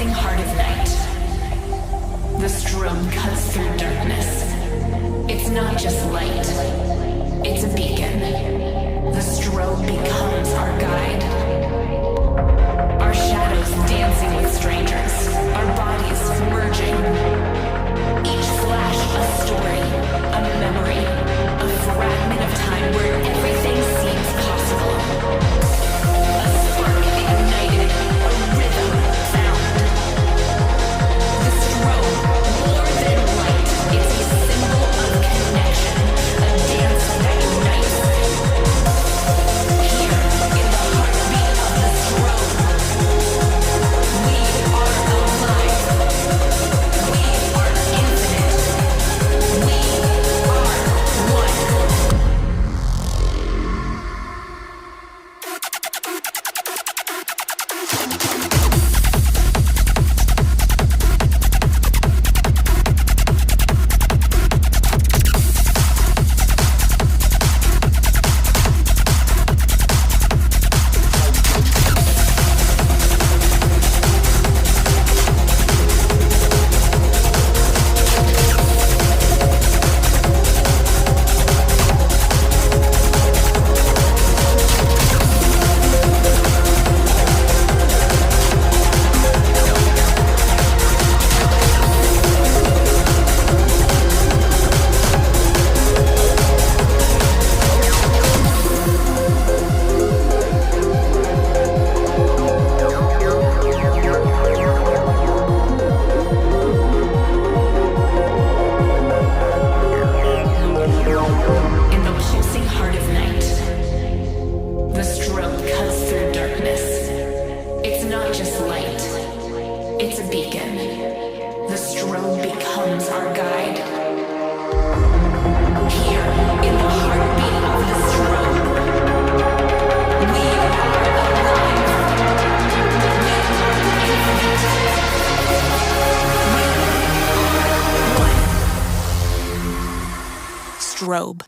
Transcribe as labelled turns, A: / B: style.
A: pulsing heart of night, the strobe cuts through darkness. It's not just light, it's a beacon. The strobe becomes our guide. Our shadows dancing with strangers, our bodies merging. Each flash a story, a memory, a fragment of time where everything seems possible. A spark ignited, a rhythm found. The strobe, more than light, it's a symbol of connection, a dance that unites. Here, in the heartbeat of the strobe, we are alive. We are infinite. We are one. In the pulsing heart of night, the strobe cuts through darkness. It's not just light, it's a beacon. The strobe becomes our guide. Here, in the heartbeat of the strobe, we are alive. We are infinite. We are one.
B: Strobe.